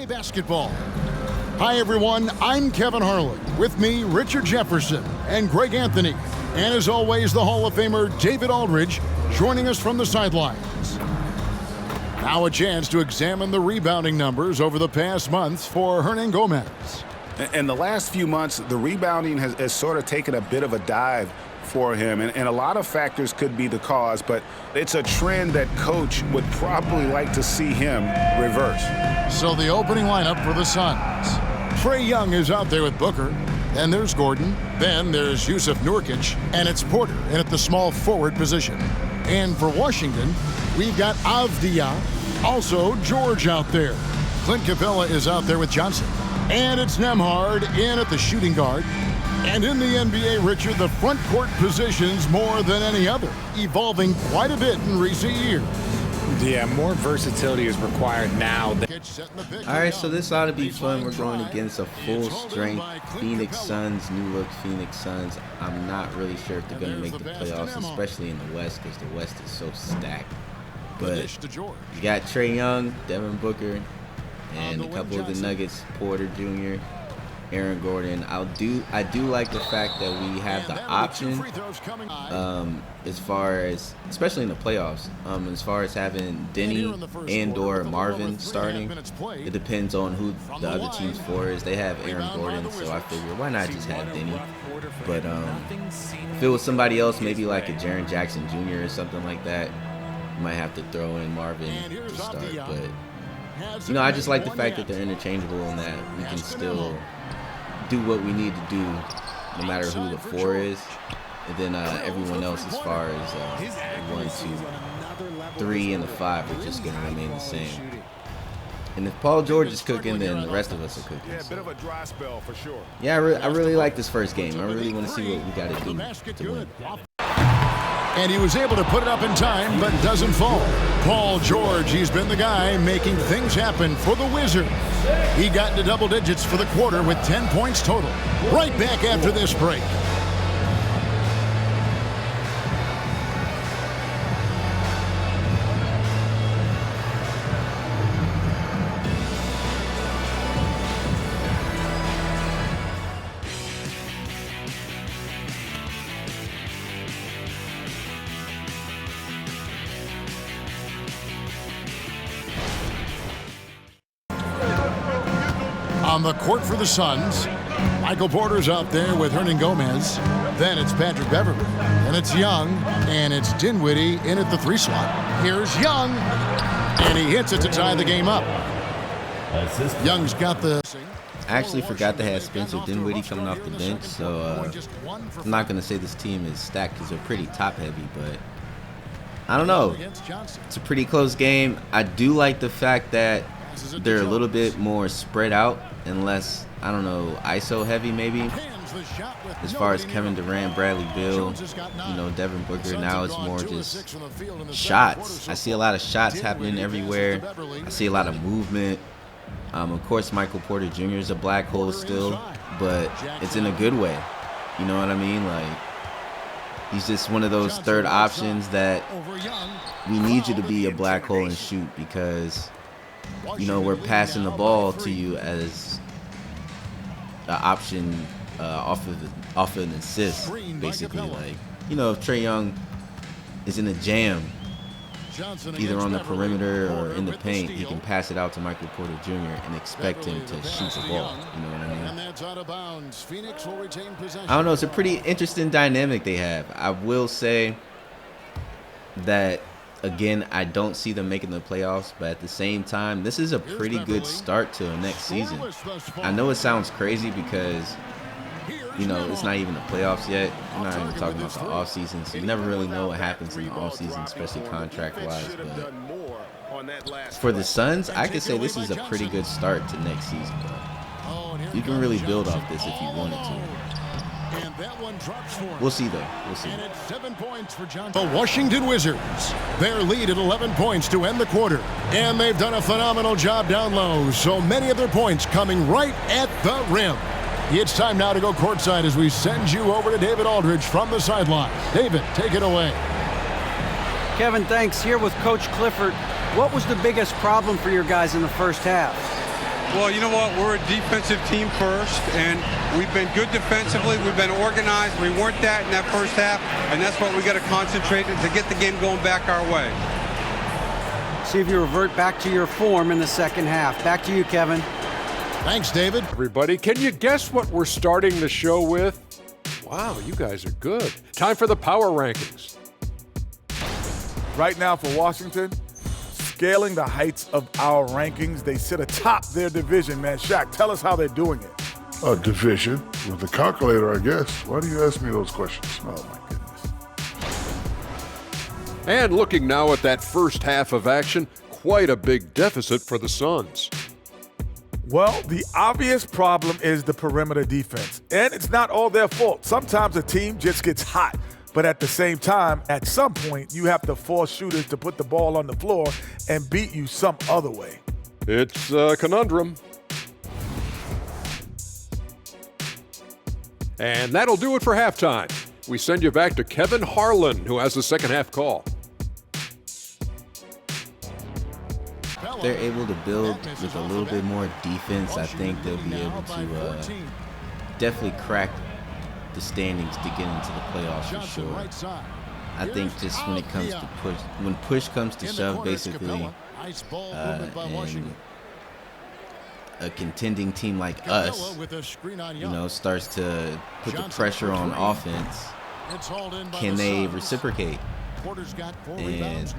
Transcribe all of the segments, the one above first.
NBA basketball. Hi everyone, I'm Kevin Harlan. With me, Richard Jefferson and Greg Anthony. And as always, the Hall of Famer David Aldridge joining us from the sidelines. Now a chance to examine the rebounding numbers over the past months for Hernan Gomez. In the last few months, the rebounding has sort of taken a bit of a dive for him, and a lot of factors could be the cause, but it's a trend that coach would probably like to see him reverse. So the opening lineup for the Suns. Trae Young is out there with Booker. Then there's Gordon. Then there's Yusuf Nurkic, and it's Porter in at the small forward position. And for Washington, we've got Avdia, also George out there. Clint Capella is out there with Johnson. And it's Nembhard in at the shooting guard. And in the NBA, Richard, the front court positions more than any other, evolving quite a bit in recent years. Yeah, more versatility is required now. All right, so this ought to be fun. We're going against a full-strength Phoenix Suns, new-look Phoenix Suns. I'm not really sure if they're going to make the playoffs, especially in the West, because the West is so stacked. But you got Trae Young, Devin Booker, and a couple of the Nuggets, Porter Jr., Aaron Gordon. I do like the fact that we have the option as far as, especially in the playoffs, as far as having Denny and/or Marvin starting. It depends on who the other team's for is. They have Aaron Gordon, so I figure why not just have Denny? But if it was somebody else, maybe like a Jaren Jackson Jr. or something like that, you might have to throw in Marvin to start. But I just like the fact that they're interchangeable and that we can still do what we need to do no matter who the four is, and then everyone else as far as 1, 2, 3, and the 5 are just going to remain the same. And if Paul George is cooking, then the rest of us are cooking. Yeah, a bit of a dry spell for sure. Yeah, I really like this first game. I really want to see what we got to do to win. And he was able to put it up in time, but doesn't fall. Paul George, he's been the guy making things happen for the Wizards. He got into double digits for the quarter with 10 points total. Right back after this break. On the court for the Suns, Michael Porter's out there with Hernan Gomez. Then it's Patrick Beverley. And it's Young. And it's Dinwiddie in at the 3 slot. Here's Young. And he hits it to tie the game up. Young's got the... I actually forgot to have Spencer Dinwiddie coming off the bench, so I'm not going to say this team is stacked because they're pretty top-heavy, but I don't know. It's a pretty close game. I do like the fact that they're a little bit more spread out and less, I don't know, ISO heavy maybe. As far as Kevin Durant, Bradley Beal, Devin Booker, now it's more just shots. I see a lot of shots happening everywhere. I see a lot of movement. Of course, Michael Porter Jr. is a black hole still, but it's in a good way. You know what I mean? Like, he's just one of those third options that we need you to be a black hole and shoot because we're passing the ball to you as an option off of an assist, basically. Like, if Trae Young is in a jam, either on the perimeter or in the paint, he can pass it out to Michael Porter Jr. and expect him to shoot the ball. You know what I mean? I don't know. It's a pretty interesting dynamic they have. I will say that, again, I don't see them making the playoffs, but at the same time, this is a pretty good start to the next season. I know it sounds crazy because, it's not even the playoffs yet. We're not even talking about the offseason, so you never really know what happens in the offseason, especially contract-wise. But for the Suns, I could say this is a pretty good start to next season, bro. You can really build off this if you wanted to. We'll see, though. We'll see. The Washington Wizards, their lead at 11 points to end the quarter. And they've done a phenomenal job down low, so many of their points coming right at the rim. It's time now to go courtside as we send you over to David Aldridge from the sideline. David, take it away. Kevin, thanks. Here with Coach Clifford. What was the biggest problem for your guys in the first half? Well, you know what? We're a defensive team first, and we've been good defensively. We've been organized. We weren't that in that first half, and that's what we got to concentrate on to get the game going back our way. See if you revert back to your form in the second half. Back to you, Kevin. Thanks, David. Everybody, can you guess what we're starting the show with? Wow, you guys are good. Time for the power rankings. Right now for Washington, scaling the heights of our rankings. They sit atop their division, man. Shaq, tell us how they're doing it. Division with the calculator, I guess. Why do you ask me those questions? Oh, my goodness. And looking now at that first half of action, quite a big deficit for the Suns. Well, the obvious problem is the perimeter defense. And it's not all their fault. Sometimes a team just gets hot. But at the same time, at some point, you have to force shooters to put the ball on the floor and beat you some other way. It's a conundrum. And that'll do it for halftime. We send you back to Kevin Harlan, who has the second half call. They're able to build with a little bit more defense. I think they'll be able to definitely crack the standings to get into the playoffs for sure. I think just when it comes to push, when push comes to shove, basically, and a contending team like us, you know, starts to put the pressure on offense, can they reciprocate? And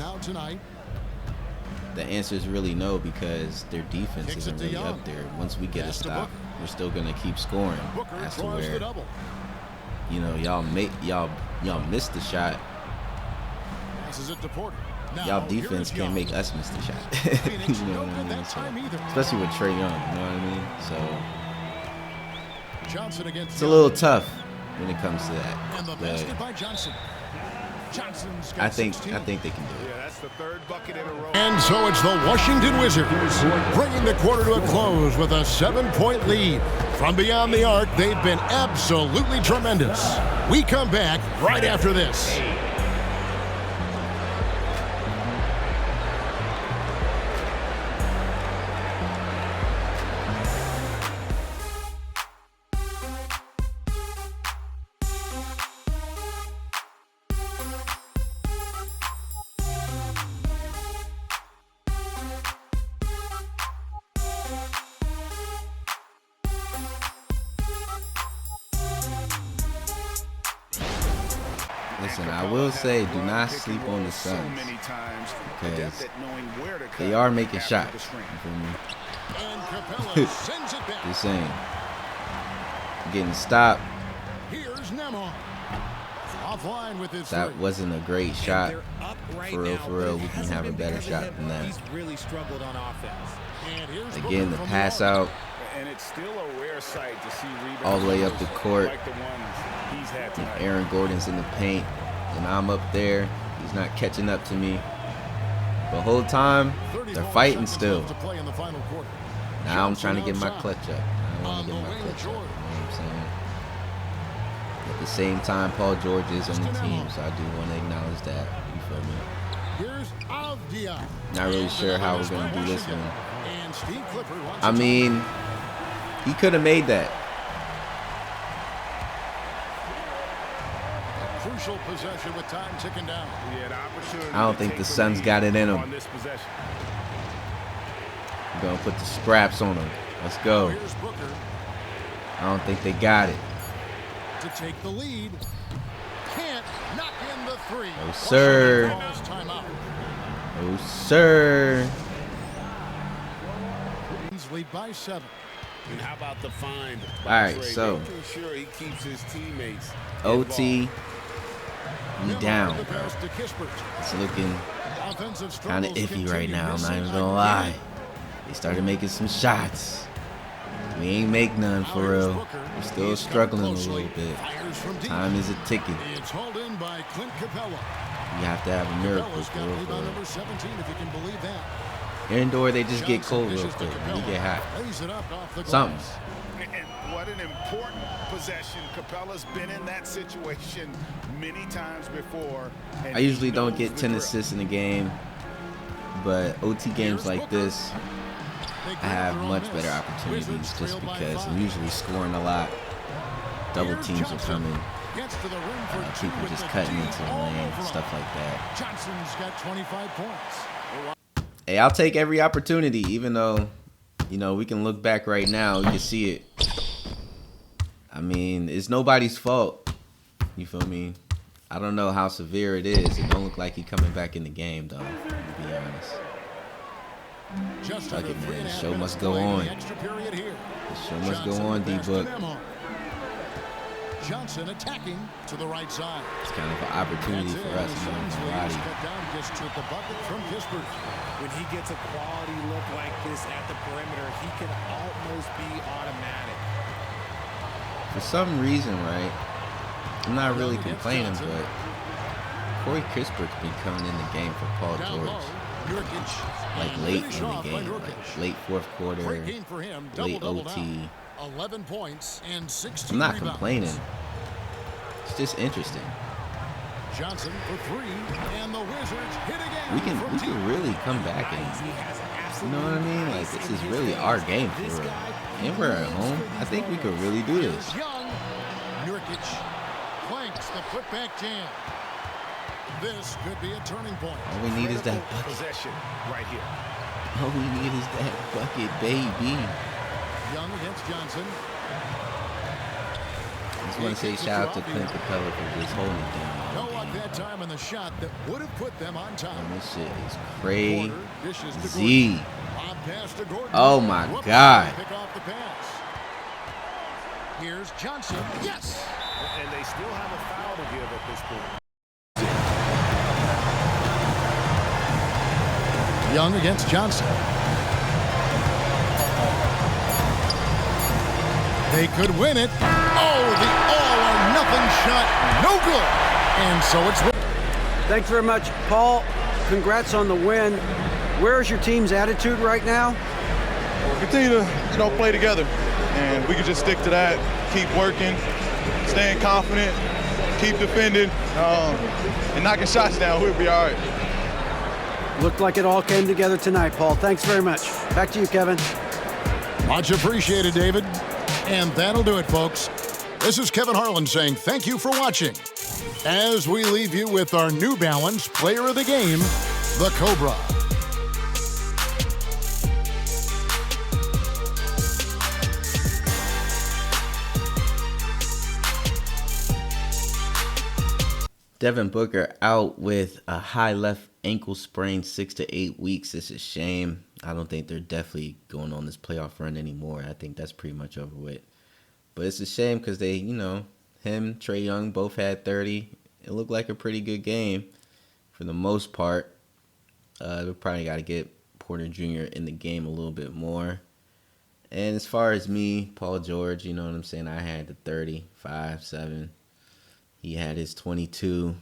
the answer is really no, because their defense isn't really up there. Once we get a stop, we're still gonna keep scoring. That's where, you know, y'all missed the shot. Y'all defense can't make us miss the shot. You know what I mean? So, especially with Trae Young, you know what I mean? So it's a little tough when it comes to that. But I think they can do it. And so it's the Washington Wizards bringing the quarter to a close with a 7-point lead. From beyond the arc, they've been absolutely tremendous. We come back right after this. Listen, I will say, do not sleep on the Suns, because they are making shots. You feel me? Just saying. Getting stopped. That wasn't a great shot. For real, we can have a better shot than that. Again, the pass out all the way up the court. And Aaron Gordon's in the paint, and I'm up there. He's not catching up to me. The whole time, they're fighting still. Now I'm trying to get my clutch up. I want to get my clutch up. You know what I'm saying? At the same time, Paul George is on the team, so I do want to acknowledge that. You feel me? Not really sure how we're going to do this one. I mean, he could have made that. Possession with time ticking down. I don't think the Suns got it in them. We're going to put the scraps on them. Let's go. I don't think they got it. To take the lead. Can't knock in the three. Oh, sir. Oh, sir. Lead by 7. And how about the find? All right, so Sure he keeps his teammates. OT. We down, bro. It's looking kind of iffy right now, I'm not even gonna lie. They started making some shots. We ain't make none for real. We're still struggling a little bit. Time is a ticket. You have to have a miracle for real. Indoor, they just get cold real quick. We get hot. Something. What an important possession. Capella's been in that situation many times before. I usually don't get 10 assists in a game, but OT games like this, I have much better opportunities just because I'm usually scoring a lot. Double teams are coming. People just cutting into the lane, stuff like that. Johnson's got 25 points. Hey, I'll take every opportunity, even though, you know, we can look back right now. You can see it. I mean, it's nobody's fault. You feel me? I don't know how severe it is. It don't look like he's coming back in the game, though, to be honest. Fuck it, man. The show must go on. The show must go on, D-Book. Johnson attacking to the right side. It's kind of an opportunity for us. When he gets a quality look like this at the perimeter, he can almost be automatic. For some reason, right, I'm not really complaining, but Corey Kispert's been coming in the game for Paul George. Like late in the game, like late fourth quarter, late OT. 11 points and 16 I'm not rebounds. complaining. It's just interesting. Johnson for 3, and the Wizards hit again. We can really come back and, you know what I mean? Like, this is really our game for real. And we're at home. I think we could really do this. Young. Nurkic clanks the putback jam. This could be a turning point. All we need is that bucket. Possession right here. All we need is that bucket, baby. Young against Johnson. I just want to say shout out to Clint Capella for just holding it down. No luck that time on the shot that would have put them on top. And this shit is crazy. Oh my God. Pick off the pass. Here's Johnson. Yes. And they still have a foul to give at this point. Young against Johnson. They could win it. Oh, the all-or-nothing shot. No good. And so it's... Thanks very much, Paul. Congrats on the win. Where's your team's attitude right now? Continue to, play together. And we can just stick to that, keep working, staying confident, keep defending, and knocking shots down. We'll be all right. Looked like it all came together tonight, Paul. Thanks very much. Back to you, Kevin. Much appreciated, David. And that'll do it, folks. This is Kevin Harlan saying thank you for watching. As we leave you with our New Balance Player of the Game, the Cobra. Devin Booker out with a high left ankle sprain, 6 to 8 weeks. It's a shame. I don't think they're definitely going on this playoff run anymore. I think that's pretty much over with. But it's a shame because they, him, Trae Young, both had 30. It looked like a pretty good game for the most part. We probably got to get Porter Jr. in the game a little bit more. And as far as me, Paul George, you know what I'm saying? I had the 35, 7. He had his 22.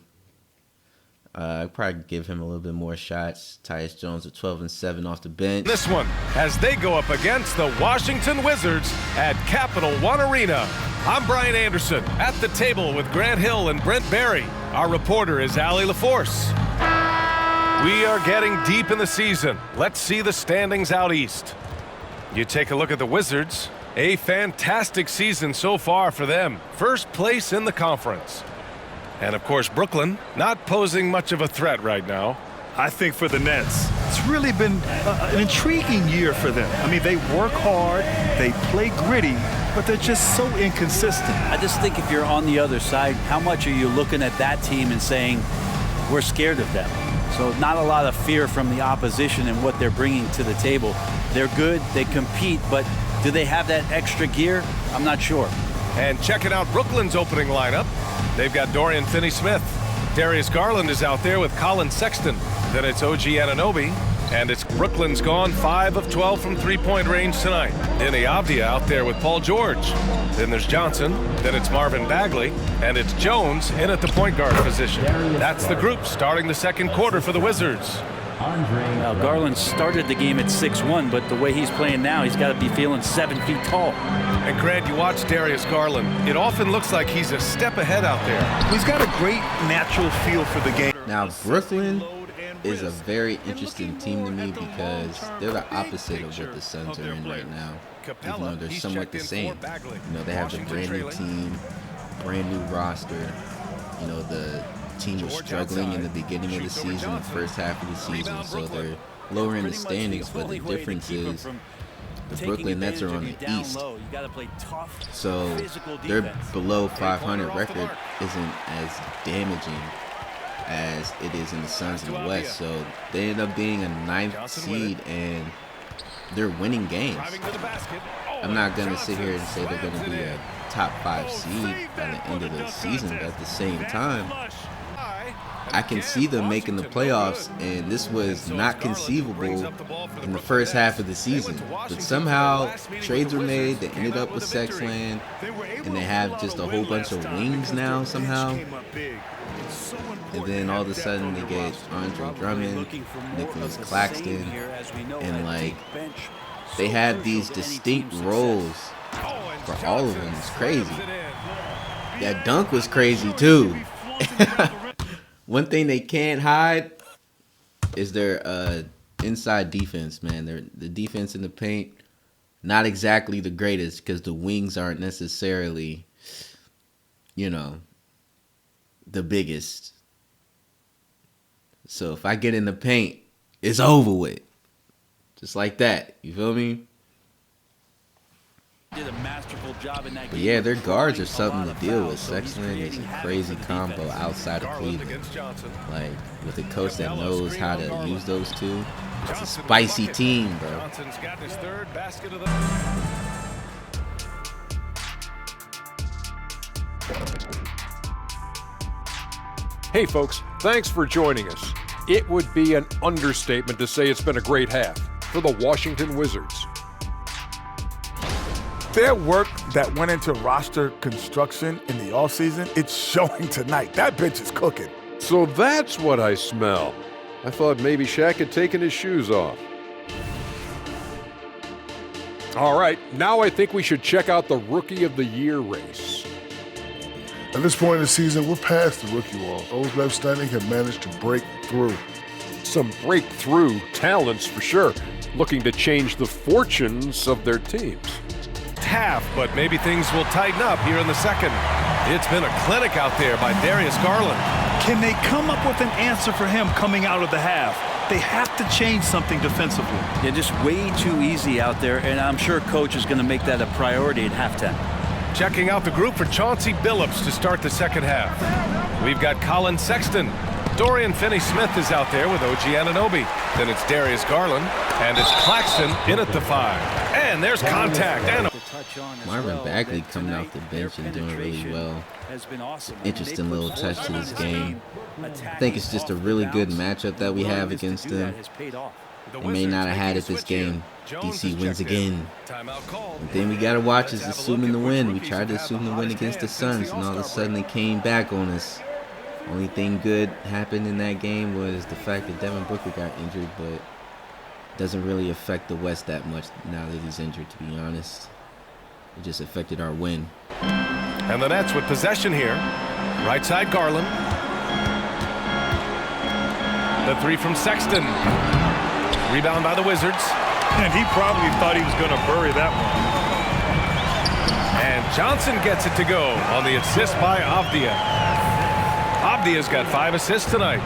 I'd probably give him a little bit more shots. Tyus Jones with 12 and 7 off the bench. This one, as they go up against the Washington Wizards at Capital One Arena. I'm Brian Anderson at the table with Grant Hill and Brent Barry. Our reporter is Allie LaForce. We are getting deep in the season. Let's see the standings out east. You take a look at the Wizards. A fantastic season so far for them. First place in the conference. And, of course, Brooklyn not posing much of a threat right now. I think for the Nets, it's really been an intriguing year for them. I mean, they work hard, they play gritty, but they're just so inconsistent. I just think if you're on the other side, how much are you looking at that team and saying, we're scared of them? So not a lot of fear from the opposition and what they're bringing to the table. They're good, they compete, but do they have that extra gear? I'm not sure. And checking out Brooklyn's opening lineup, they've got Dorian Finney-Smith. Darius Garland is out there with Colin Sexton. Then it's OG Anunoby. And it's Brooklyn's gone 5 of 12 from three-point range tonight. Deni Avdija out there with Paul George. Then there's Johnson. Then it's Marvin Bagley. And it's Jones in at the point guard position. That's the group starting the second quarter for the Wizards. Now, Garland started the game at 6'1", but the way he's playing now, he's got to be feeling 7 feet tall. And Grant, you watch Darius Garland. It often looks like he's a step ahead out there. He's got a great natural feel for the game. Now, Brooklyn is a very interesting team to me because they're the opposite of what the Suns are in right now, even though they're somewhat the same. You know, they have the brand new team, brand new roster. You know, the team was struggling in the beginning of the season, the first half of the season, so they're lower in the standings, but the difference is the Brooklyn Nets are on the East, so their below 500 record isn't as damaging as it is in the Suns in the West. So they end up being a 9th seed, and they're winning games. I'm not going to sit here and say they're going to be a top 5 seed by the end of the season, but at the same time, I can see them making the playoffs, and this was not conceivable in the first half of the season. But somehow trades were made, they ended up with Sexland, and they have just a whole bunch of wings now somehow. And then all of a sudden they get Andre Drummond, Nicholas Claxton, and like they have these distinct roles for all of them. It's crazy. That dunk was crazy too. One thing they can't hide is their inside defense, man. The defense in the paint, not exactly the greatest because the wings aren't necessarily, you know, the biggest. So if I get in the paint, it's over with. Just like that. You feel me? Did a masterful job in that But game. yeah, their guards are something to deal with. Sexland is a crazy combo outside of Cleveland. Like, with a coach that knows how to use those two, it's a spicy team, bro. Johnson's got his 3rd basket of the Hey folks, thanks for joining us. It would be an understatement to say it's been a great half for the Washington Wizards. Their work that went into roster construction in the offseason, it's showing tonight. That bench is cooking. So that's what I smell. I thought maybe Shaq had taken his shoes off. All right, now I think we should check out the Rookie of the Year race. At this point in the season, we're past the rookie wall. Those left standing have managed to break through. Some breakthrough talents for sure, looking to change the fortunes of their teams. half, but maybe things will tighten up here in the second. It's been a clinic out there by Darius Garland. Can they come up with an answer for him coming out of the half? They have to change something defensively. They're just way too easy out there, and I'm sure coach is going to make that a priority at halftime. Checking out the group for Chauncey Billups to start the second half. We've got Colin Sexton. Dorian Finney-Smith is out there with OG Anunoby. Then it's Darius Garland, and it's Claxton in at the 5. And there's contact. And Marvin Bagley coming off the bench and doing really well. Interesting little touch to this game. I think it's just a really good matchup that we have against them. They may not have had it this game. DC wins again. And then we got to watch is assuming the win. We tried to assume the win against the Suns, and all of a sudden they came back on us. Only thing good happened in that game was the fact that Devin Booker got injured, but it doesn't really affect the West that much now that he's injured, to be honest. It just affected our win. And the Nets with possession here. Right side Garland. The 3 from Sexton. Rebound by the Wizards. And he probably thought he was going to bury that one. And Johnson gets it to go on the assist by Avdia. Avdia's got 5 assists tonight.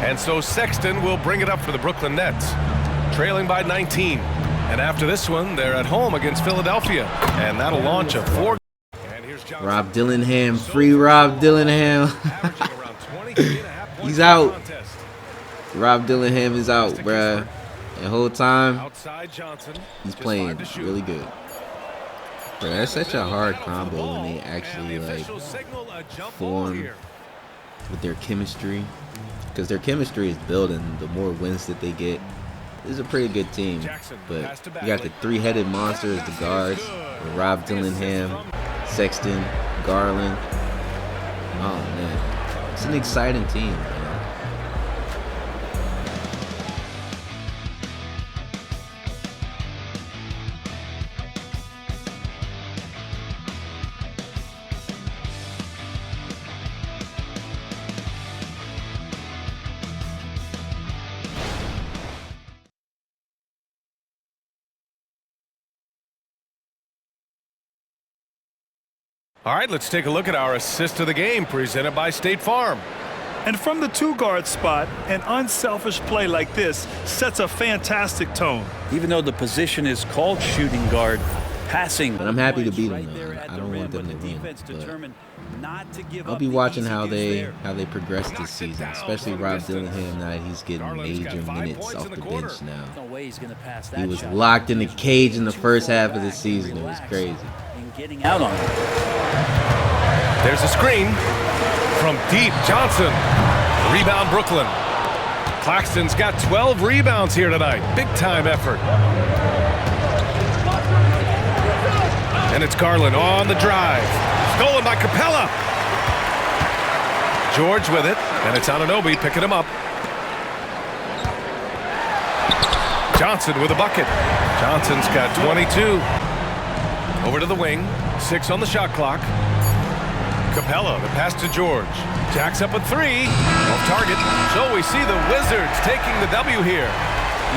And so Sexton will bring it up for the Brooklyn Nets. Trailing by 19. And after this one, they're at home against Philadelphia. And that'll launch a 4. Rob Dillingham, free Rob Dillingham. He's out. Rob Dillingham is out, bruh. The whole time, he's playing really good. Bro, that's such a hard combo when they actually like form with their chemistry, because their chemistry is building. The more wins that they get, this is a pretty good team. But you got the 3-headed monster as the guards, with Rob Dillingham, Sexton, Garland. Oh man, it's an exciting team, man. All right, let's take a look at our assist of the game presented by State Farm. And from the two-guard spot, an unselfish play like this sets a fantastic tone. Even though the position is called shooting guard, passing. But I'm happy to beat them. I don't want them to win. But I'll be watching how they progress this season, especially Rob Dillingham now that he's getting major minutes off the bench now. He was locked in the cage in the first half of the season. It was crazy. Getting out on it. There's a screen from deep. Johnson. Rebound Brooklyn. Claxton's got 12 rebounds here tonight. Big time effort. And it's Garland on the drive. Stolen by Capella. George with it. And it's Anunoby picking him up. Johnson with a bucket. Johnson's got 22. Over to the wing. 6 on the shot clock. Capella, the pass to George. Jacks up a 3. Off target. So we see the Wizards taking the W here.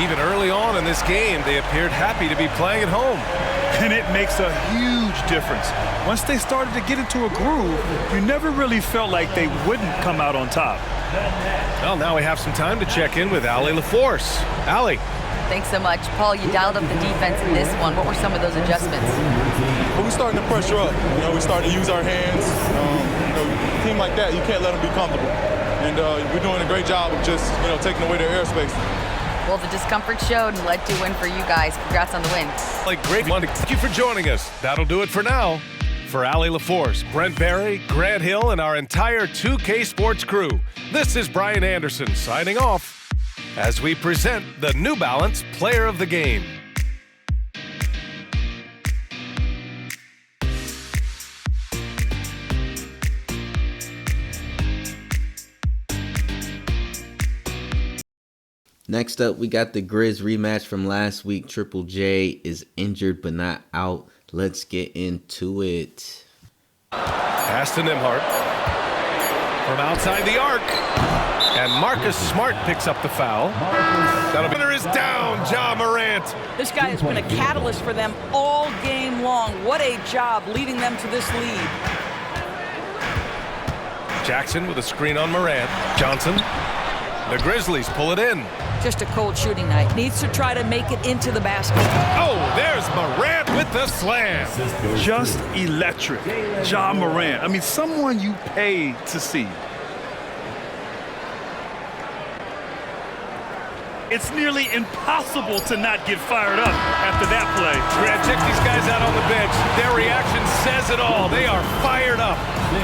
Even early on in this game, they appeared happy to be playing at home. And it makes a huge difference. Once they started to get into a groove, you never really felt like they wouldn't come out on top. Well, now we have some time to check in with Allie LaForce. Allie. Thanks so much. Paul, you dialed up the defense in this one. What were some of those adjustments? Well, we're starting to pressure up. We're starting to use our hands. A team like that, you can't let them be comfortable. And we're doing a great job of just, taking away their airspace. Well, the discomfort showed and led to a win for you guys. Congrats on the win. Great one. Thank you for joining us. That'll do it for now. For Allie LaForce, Brent Barry, Grant Hill, and our entire 2K Sports crew, this is Brian Anderson signing off as we present the New Balance Player of the Game. Next up, we got the Grizz rematch from last week. Triple J is injured but not out. Let's get into it. Pass to Nembhard from outside the arc. And Marcus Smart picks up the foul. That winner is down, Ja Morant. This guy has been a catalyst for them all game long. What a job leading them to this lead. Jackson with a screen on Morant. Johnson. The Grizzlies pull it in. Just a cold shooting night. Needs to try to make it into the basket. Oh, there's Morant with the slam. Just electric. Ja Morant. I mean, someone you pay to see. It's nearly impossible to not get fired up after that play. Grant, check these guys out on the bench. Their reaction says it all. They are fired up.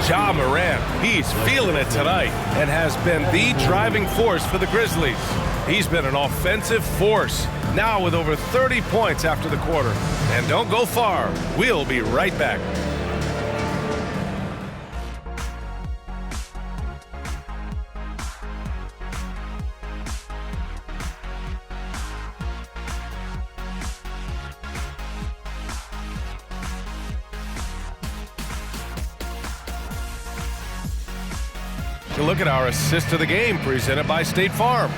Ja Morant, he's feeling it tonight and has been the driving force for the Grizzlies. He's been an offensive force, now with over 30 points after the quarter. And don't go far. We'll be right back. To look at our assist of the game presented by State Farm.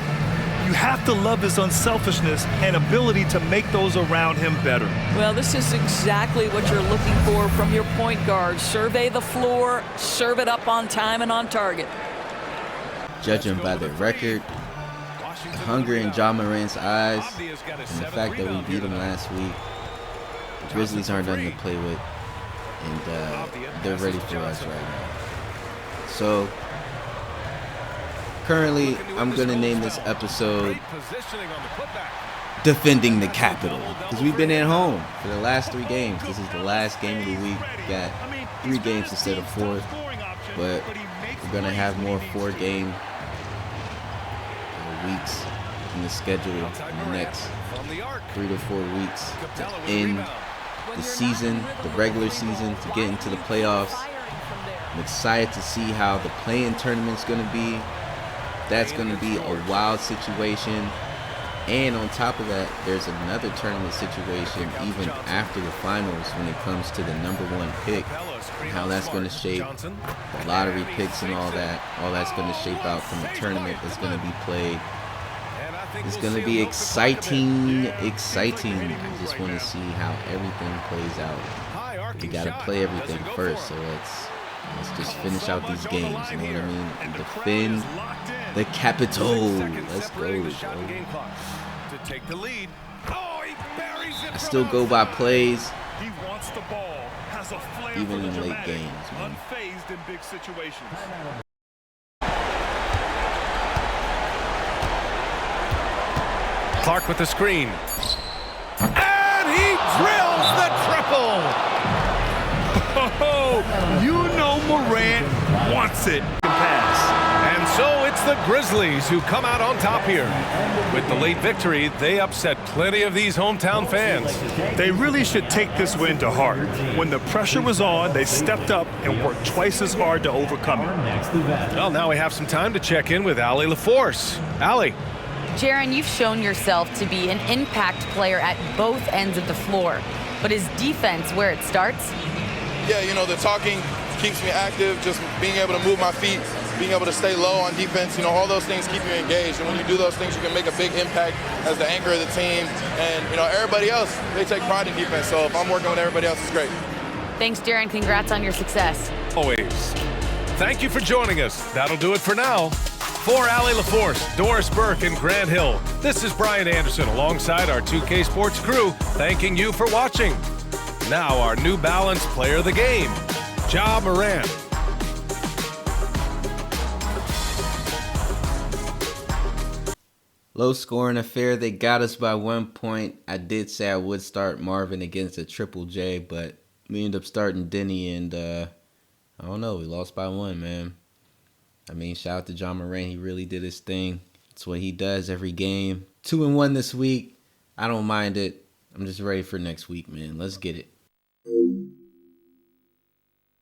You have to love his unselfishness and ability to make those around him better. Well, this is exactly what you're looking for from your point guard. Survey the floor, serve it up on time and on target. Judging by the record, the hunger in Ja Morant's eyes, and the fact that we beat him last week, the Grizzlies aren't nothing to play with, and they're ready for us right now. So, currently, I'm going to name this episode Defending the Capitol, because we've been at home for the last 3 games. This is the last game of the week. We got 3 games instead of 4, but we're going to have more 4-game weeks in the schedule in the next 3 to 4 weeks to end the season, the regular season, to get into the playoffs. I'm excited to see how the play-in tournament's going to be. That's going to be a wild situation. And on top of that, there's another tournament situation even after the finals when it comes to the #1 pick and how that's going to shape the lottery picks and all that. All that's going to shape out from the tournament that's going to be played. It's going to be exciting. I just want to see how everything plays out. arcing we gotta shot. play everything Doesn't go first. for So him. let's just finish out these games. You know what I mean? And The defend crowd is locked in. the capital. 6 seconds Let's separating go, the shot and bro. game clock. To take the lead. Oh, he buries it I from still go by outside. plays, He wants the ball, has a flair even for the in late dramatic, games, man. unfazed in big situations. Clark with the screen. And he drills the triple. Oh, you know Morant wants it. And so it's the Grizzlies who come out on top here. With the late victory, they upset plenty of these hometown fans. They really should take this win to heart. When the pressure was on, they stepped up and worked twice as hard to overcome it. Well, now we have some time to check in with Allie LaForce. Allie. Jaron, you've shown yourself to be an impact player at both ends of the floor. But is defense where it starts? Yeah, you know, the talking keeps me active, just being able to move my feet, being able to stay low on defense, you know, all those things keep you engaged. And when you do those things, you can make a big impact as the anchor of the team. And, you know, everybody else, they take pride in defense. So if I'm working with everybody else, it's great. Thanks, Jaron. Congrats on your success. Always. Thank you for joining us. That'll do it for now. For Allie LaForce, Doris Burke, and Grant Hill, this is Brian Anderson alongside our 2K Sports crew, thanking you for watching. Now our New Balance player of the game, Ja Morant. Low scoring affair. They got us by 1 point. I did say I would start Marvin against a Triple J, but we ended up starting Denny, and I don't know. We lost by 1, man. I mean, shout out to Ja Morant. He really did his thing. It's what he does every game. 2-1 this week. I don't mind it. I'm just ready for next week, man. Let's get it.